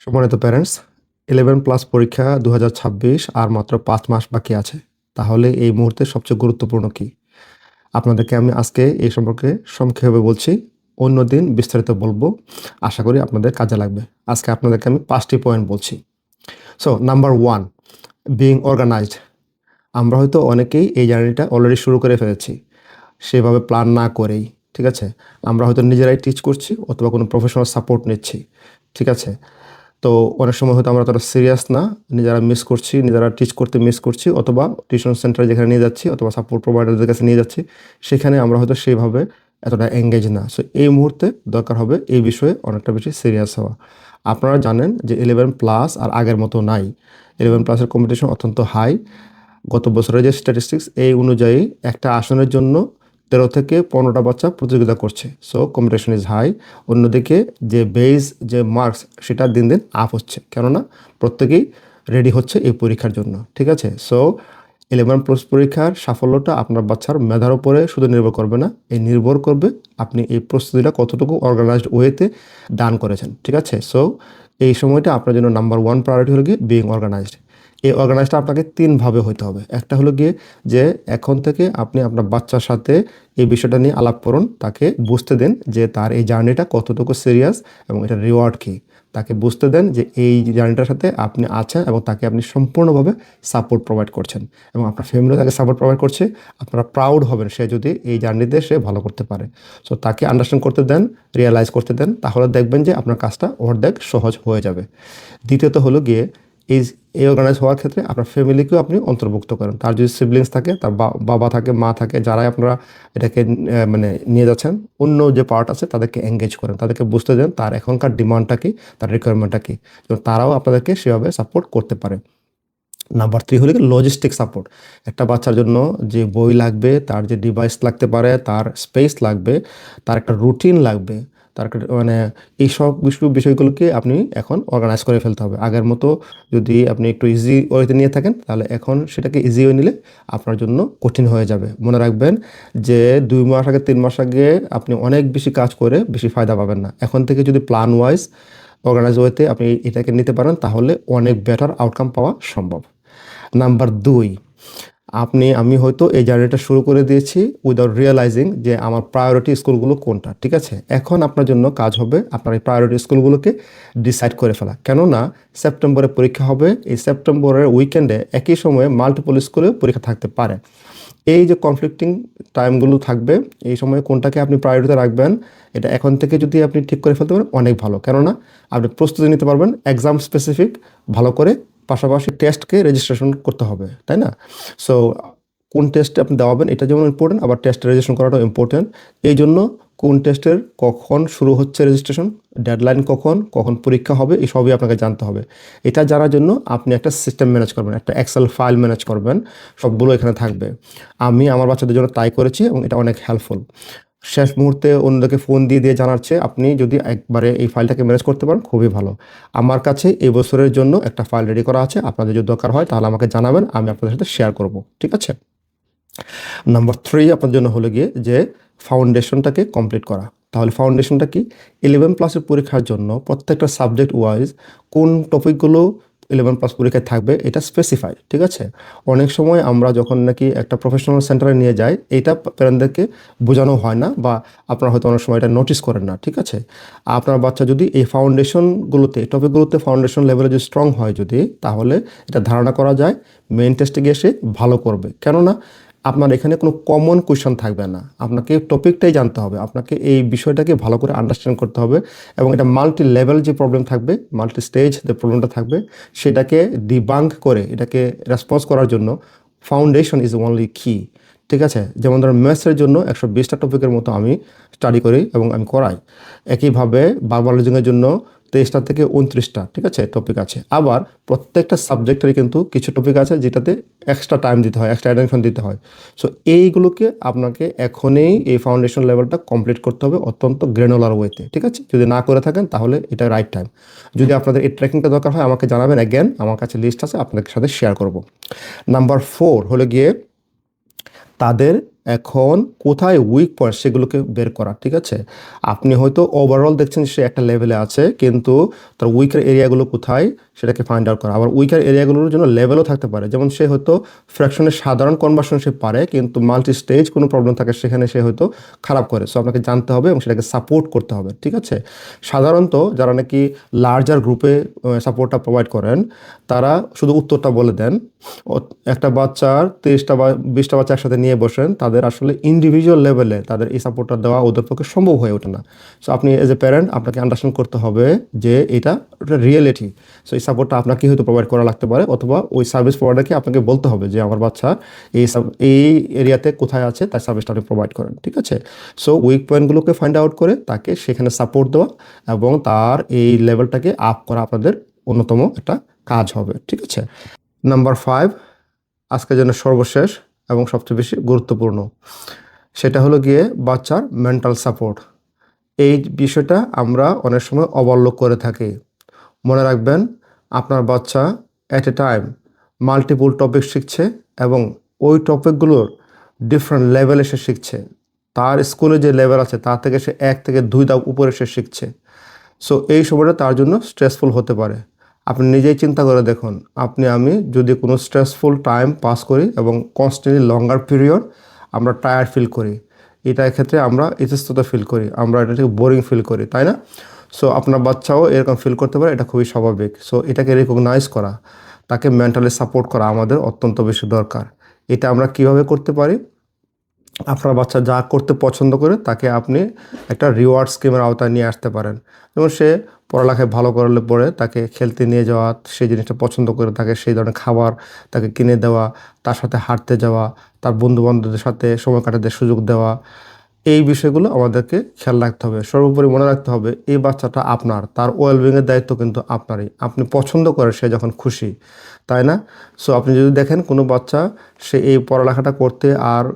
সম্মানিত প্যারেন্টস, 11+ পরীক্ষা 2026 আর মাত্র 5 মাস বাকি আছে। তাহলে এই মুহূর্তে সবচেয়ে গুরুত্বপূর্ণ কি? আপনাদেরকে আমি আজকে এই সম্পর্কে সংক্ষেপে বলছি। অন্যদিন বিস্তারিত বলবো। আশা করি আপনাদের কাজে লাগবে। আজকে আপনাদেরকে আমি 5টি পয়েন্ট বলছি। So number 1, being organized. আমরা হয়তো অনেকেই এই জার্নিটা অলরেডি শুরু করে ফেলেছি। সেভাবে প্ল্যান না করেই, ঠিক আছে? আমরা হয়তো নিজেরাই টিচ করছি অথবা কোনো প্রফেশনাল সাপোর্ট নিচ্ছি, ঠিক আছে? তো অনেক সময় হয়তো আমরা এতটা সিরিয়াস না, নিজেরা মিস করছি, নিজেরা টিচ করতে মিস করছি, অথবা টিউশন সেন্টারে যেখানে নিয়ে যাচ্ছি অথবা সাপোর্ট প্রোভাইডারদের কাছে নিয়ে যাচ্ছি, সেখানে আমরা হয়তো সেইভাবে এতটা এঙ্গেজ না। সো এই মুহূর্তে দরকার হবে এই বিষয়ে অনেকটা বেশি সিরিয়াস হওয়া। আপনারা জানেন যে 11+ আর আগের মতো নাই। 11+এর কম্পিটিশন অত্যন্ত হাই। গত বছরের যে স্ট্যাটিস্টিক্স এই অনুযায়ী একটা আসনের জন্য 13 থেকে 15টা বাচ্চা প্রতিযোগিতা করছে। So competition is high. অন্যদিকে যে বেস যে মার্কস সেটা দিন দিন আপ হচ্ছে, কেননা প্রত্যেকেই রেডি হচ্ছে এই পরীক্ষার জন্য, ঠিক আছে? সো 11+ পরীক্ষার সাফল্যটা আপনার বাচ্চার মেধার উপরে শুধু নির্ভর করবে না, এই নির্ভর করবে আপনি এই প্রস্তুতিটা কতটুকু অর্গানাইজড ওয়েতে ডান করেছেন, ঠিক আছে? সো এই সময়টা আপনার জন্য নাম্বার 1 প্রায়োরিটি হলো গিয়ে বিইং অর্গানাইজড। এই অর্গানাইজটা আপনাকে 3 ভাবে হইতে হবে। একটা হলো গিয়ে যে এখন থেকে আপনি আপনার বাচ্চার সাথে এই বিষয়টা নিয়ে আলাপ করুন, তাকে বুঝতে দেন যে তার এই জার্নিটা কতটুকু সিরিয়াস এবং এটার রিওয়ার্ড কী। তাকে বুঝতে দেন যে এই জার্নিটার সাথে আপনি আছেন এবং তাকে আপনি সম্পূর্ণভাবে সাপোর্ট প্রোভাইড করছেন এবং আপনার ফ্যামিলিও তাকে সাপোর্ট প্রোভাইড করছে। আপনারা প্রাউড হবেন সে যদি এই জার্নিতে সে ভালো করতে পারে। সো তাকে আন্ডারস্ট্যান্ড করতে দেন, রিয়েলাইজ করতে দেন, তাহলে দেখবেন যে আপনার কাজটা অর্ধেক সহজ হয়ে যাবে। দ্বিতীয়ত হলো গিয়ে এই এই অর্গানাইজ হওয়ার ক্ষেত্রে আপনার ফ্যামিলিকেও আপনি অন্তর্ভুক্ত করেন। তার যদি সিবলিংস থাকে, তার বাবা থাকে, মা থাকে, যারাই আপনারা এটাকে মানে নিয়ে যাচ্ছেন, অন্য যে পার্ট আছে তাদেরকে এঙ্গেজ করেন, তাদেরকে বুঝতে দেন তার এখনকার ডিমান্ডটা কী, তার রিকোয়ারমেন্টটা কী, এবং তারাও আপনাদেরকে সেভাবে সাপোর্ট করতে পারে। নাম্বার 3 হলো লজিস্টিক সাপোর্ট। একটা বাচ্চার জন্য যে বই লাগবে, তার যে ডিভাইস লাগতে পারে, তার স্পেস লাগবে, তার একটা রুটিন লাগবে, তার একটা মানে এইসব বিষয়গুলোকে আপনি এখন অর্গানাইজ করে ফেলতে হবে। আগের মতো যদি আপনি একটু ইজি ওয়েতে নিয়ে থাকেন, তাহলে এখন সেটাকে ইজি ওয়ে নিলে আপনার জন্য কঠিন হয়ে যাবে। মনে রাখবেন যে 2 মাস আগে 3 মাস আগে আপনি অনেক বেশি কাজ করে বেশি ফায়দা পাবেন না। এখন থেকে যদি প্ল্যান ওয়াইজ অর্গানাইজ ওয়েতে আপনি এটাকে নিতে পারেন, তাহলে অনেক বেটার আউটকাম পাওয়া সম্ভব। নাম্বার 2, আমি হয়তো এই জার্নিটা শুরু করে দিয়েছি উইদাউট রিয়েলাইজিং যে আমার প্রায়োরিটি স্কুলগুলো কোনটা, ঠিক আছে? এখন আপনার জন্য কাজ হবে আপনার এই প্রায়োরিটি স্কুলগুলোকে ডিসাইড করে ফেলা। কেননা সেপ্টেম্বরে পরীক্ষা হবে, এই সেপ্টেম্বরের উইকেন্ডে একই সময়ে মাল্টিপল স্কুলেও পরীক্ষা থাকতে পারে। এই যে কনফ্লিক্টিং টাইমগুলো থাকবে, এই সময়ে কোনটাকে আপনি প্রায়োরিটিতে রাখবেন, এটা এখন থেকে যদি আপনি ঠিক করে ফেলতে পারেন অনেক ভালো। কেননা আপনি প্রস্তুতি নিতে পারবেন এক্সাম স্পেসিফিক ভালো করে, পাশাপাশি টেস্টকে রেজিস্ট্রেশন করতে হবে, তাই না? সো কোন টেস্টে আপনি দেওয়াবেন এটা যেমন ইম্পর্টেন্ট, আবার টেস্ট রেজিস্ট্রেশন করাটাও ইম্পর্টেন্ট। এই জন্য কোন টেস্টের কখন শুরু হচ্ছে রেজিস্ট্রেশন, ডেডলাইন কখন, কখন পরীক্ষা হবে, এই সবই আপনাকে জানতে হবে। এটা জানার জন্য আপনি একটা সিস্টেম ম্যানেজ করবেন, একটা এক্সেল ফাইল ম্যানেজ করবেন, সবগুলো এখানে থাকবে। আমি আমার বাচ্চাদের জন্য তাই করেছি এবং এটা অনেক হেল্পফুল। শেষ মুহূর্তে অন্যদেরকে ফোন দিয়ে দিয়ে জানার চেয়ে আপনি যদি একবারে এই ফাইলটাকে ম্যানেজ করতে পারেন, খুবই ভালো। আমার কাছে এই বছরের জন্য একটা ফাইল রেডি করা আছে, আপনাদের যদি দরকার হয় তাহলে আমাকে জানাবেন, আমি আপনাদের সাথে শেয়ার করব, ঠিক আছে? নাম্বার 3 আপনার জন্য হলো গিয়ে যে ফাউন্ডেশনটাকে কমপ্লিট করা। তাহলে ফাউন্ডেশনটা কি? 11+এর পরীক্ষার জন্য প্রত্যেকটা সাবজেক্ট ওয়াইজ কোন টপিকগুলো 11+ পরীক্ষায় থাকবে এটা স্পেসিফাই, ঠিক আছে? অনেক সময় আমরা যখন নাকি একটা প্রফেশনাল সেন্টারে নিয়ে যাই, এইটা প্যারেন্টদেরকে বোঝানো হয় না, বা আপনারা হয়তো অনেক সময় এটা নোটিস করেন না, ঠিক আছে? আপনার বাচ্চা যদি এই ফাউন্ডেশনগুলোতে টপিকগুলোতে ফাউন্ডেশন লেভেলে যদি স্ট্রং হয় যদি, তাহলে এটা ধারণা করা যায় মেইন টেস্টে গিয়ে সে ভালো করবে। কেননা আপনার এখানে কোনো কমন কোয়েশ্চন থাকবে না, আপনাকে টপিকটাই জানতে হবে, আপনাকে এই বিষয়টাকে ভালো করে আন্ডারস্ট্যান্ড করতে হবে, এবং এটা মাল্টি লেভেল যে প্রবলেম থাকবে, মাল্টি স্টেজ যে প্রবলেমটা থাকবে, সেটাকে ডিবাঙ্ক করে এটাকে রেসপন্স করার জন্য ফাউন্ডেশন ইজ অনলি কি, ঠিক আছে? যেমন ধরুন ম্যাথসের জন্য 120টা টপিকের মতো আমি স্টাডি করি এবং আমি করাই। একইভাবে বায়োলজির জন্য 23টা থেকে 29টা, ঠিক আছে, টপিক আছে। আবার প্রত্যেকটা সাবজেক্টেরই কিন্তু কিছু টপিক আছে যেটাতে এক্সট্রা টাইম দিতে হয়, এক্সট্রা অ্যাটেনশন দিতে হয়। সো এইগুলোকে আপনাকে এখনই এই ফাউন্ডেশন লেভেলটা কমপ্লিট করতে হবে অত্যন্ত গ্র্যানুলার ওয়েতে, ঠিক আছে? যদি না করে থাকেন তাহলে এটা রাইট টাইম। যদি আপনাদের এই ট্র্যাকিংটা দরকার হয় আমাকে জানাবেন, অ্যাগেন আমার কাছে লিস্ট আছে আপনাদের সাথে শেয়ার করব। নাম্বার 4 হলো গিয়ে তাদের এখন কোথায় উইক পয়েন্ট সেগুলোকে বের করা, ঠিক আছে? আপনি হয়তো ওভারঅল দেখছেন সে একটা লেভেলে আছে, কিন্তু তার উইকের এরিয়াগুলো কোথায় সেটাকে ফাইন্ড আউট করা। আবার উইকের এরিয়াগুলোর জন্য লেভেলও থাকতে পারে, যেমন সে হয়তো ফ্র্যাকশনের সাধারণ কনভার্সন সে পারে, কিন্তু মাল্টি স্টেজ কোনো প্রবলেম থাকে সেখানে সে হয়তো খারাপ করে। সো আপনাকে জানতে হবে এবং সেটাকে সাপোর্ট করতে হবে, ঠিক আছে? সাধারণত যারা নাকি লার্জার গ্রুপে সাপোর্টটা প্রোভাইড করেন তারা শুধু উত্তরটা বলে দেন। একটা বাচ্চার 30টা বা 20টা বাচ্চা একসাথে নিয়ে বসেন, তাদের আসলে ইন্ডিভিজুয়াল লেভেলে তাদের এই সাপোর্টটা দেওয়া ওদের পক্ষে সম্ভব হয়ে ওঠে না। সো আপনি এজ এ প্যারেন্ট আপনাকে আন্ডারস্ট্যান্ড করতে হবে যে এটা রিয়েলিটি। সো এই সাপোর্টটা আপনাকে হয়তো প্রোভাইড করা লাগতে পারে, অথবা ওই সার্ভিস প্রোভাইডারকে আপনাকে বলতে হবে যে আমার বাচ্চা এই এরিয়াতে কোথায় আছে তার সার্ভিসটা আপনি প্রোভাইড করেন, ঠিক আছে? সো উইক পয়েন্টগুলোকে ফাইন্ড আউট করে তাকে সেখানে সাপোর্ট দেওয়া এবং তার এই লেভেলটাকে আপ করা আপনাদের অন্যতম একটা কাজ হবে, ঠিক আছে? নাম্বার 5, আজকের জন্য সর্বশেষ এবং সবচেয়ে বেশি গুরুত্বপূর্ণ, সেটা হলো গিয়ে বাচ্চার মেন্টাল সাপোর্ট। এই বিষয়টা আমরা অনেক সময় ওভারলোক করে থাকি। মনে রাখবেন, আপনার বাচ্চা at a time multiple topic শিখছে এবং ওই টপিকগুলোর ডিফারেন্ট লেভেলে সে শিখছে। তার স্কুলে যে লেভেল আছে তার থেকে সে 1 থেকে 2 ধাপ উপরে সে শিখছে। সো এই সময়টা তার জন্য স্ট্রেসফুল হতে পারে। আপনি নিজেই চিন্তা করে দেখুন, আমি যদি কোনো স্ট্রেসফুল টাইম পাস করি এবং কনস্ট্যান্টলি লঙ্গার পিরিয়ড আমরা টায়ার্ড ফিল করি, এটার ক্ষেত্রে আমরা ইতস্ততা ফিল করি, আমরা এটাকে বোরিং ফিল করি, তাই না? সো আপনার বাচ্চাও এরকম ফিল করতে পারে, এটা খুবই স্বাভাবিক। সো এটাকে রিকগনাইজ করা, তাকে মেন্টালি সাপোর্ট করা আমাদের অত্যন্ত বেশি দরকার। এটা আমরা কিভাবে করতে পারি? আপনার বাচ্চা যা করতে পছন্দ করে তাকে আপনি একটা রিওয়ার্ড স্কিমের আওতায় নিয়ে আসতে পারেন। যেমন সে পড়ালেখায় ভালো করলে পরে তাকে খেলতে নিয়ে যাওয়া, সেই জিনিসটা পছন্দ করে তাকে সেই ধরনের খাবার তাকে কিনে দেওয়া, তার সাথে হাঁটতে যাওয়া, তার বন্ধুবান্ধবদের সাথে সময় কাটাতে সুযোগ দেওয়া। এই বিষয়গুলো আমাদেরকে খেয়াল রাখতে হবে। সর্বোপরি মনে রাখতে হবে এই বাচ্চাটা আপনার, তার ওয়েলবিংয়ের দায়িত্ব কিন্তু আপনারই। আপনি পছন্দ করে সে যখন খুশি, তাই না? সো আপনি যদি দেখেন কোনো বাচ্চা সে এই পড়ালেখাটা করতে আর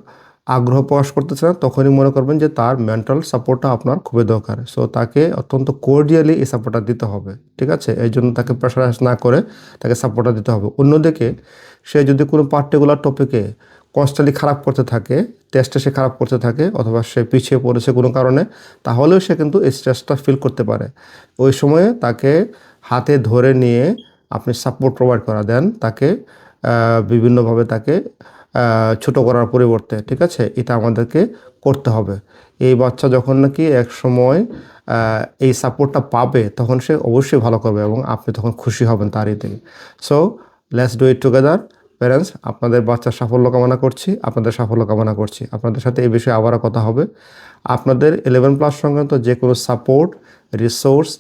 আগ্রহ প্রকাশ করতেছে না, তখনই মনে করবেন যে তার মেন্টাল সাপোর্টটা আপনার খুবই দরকার। সো তাকে অত্যন্ত কোর্ডিয়ালি এই সাপোর্টটা দিতে হবে, ঠিক আছে? এই জন্য তাকে প্রেশারাইজ না করে তাকে সাপোর্টটা দিতে হবে। অন্যদিকে সে যদি কোনো পার্টিকুলার টপিকে কনস্ট্যান্টলি খারাপ করতে থাকে, টেস্টে সে খারাপ করতে থাকে, অথবা সে পিছিয়ে পড়েছে কোনো কারণে, তাহলেও সে কিন্তু এই স্ট্রেসটা ফিল করতে পারে। ওই সময়ে তাকে হাতে ধরে নিয়ে আপনি সাপোর্ট প্রোভাইড করা দেন, তাকে বিভিন্নভাবে তাকে ছোট করার পরিবর্তে, ঠিক আছে? এটা আমাদেরকে করতে হবে। এই বাচ্চা যখন নাকি এক সময় এই সাপোর্টটা পাবে তখন সে অবশ্যই ভালো করবে এবং আপনি তখন খুশি হবেন তার এতে। So let's do it together. Parents, আপনাদের বাচ্চার সাফল্য কামনা করছি, আপনাদের সাফল্য কামনা করছি। আপনাদের সাথে এই বিষয়ে আবারও কথা হবে। আপনাদের 11+ সংক্রান্ত যে কোনো সাপোর্ট, রিসোর্স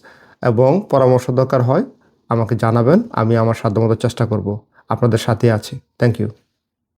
এবং পরামর্শ দরকার হয় আমাকে জানাবেন। আমি আমার সাধ্যমতো চেষ্টা করব। আপনাদের সাথে আছি। Thank you.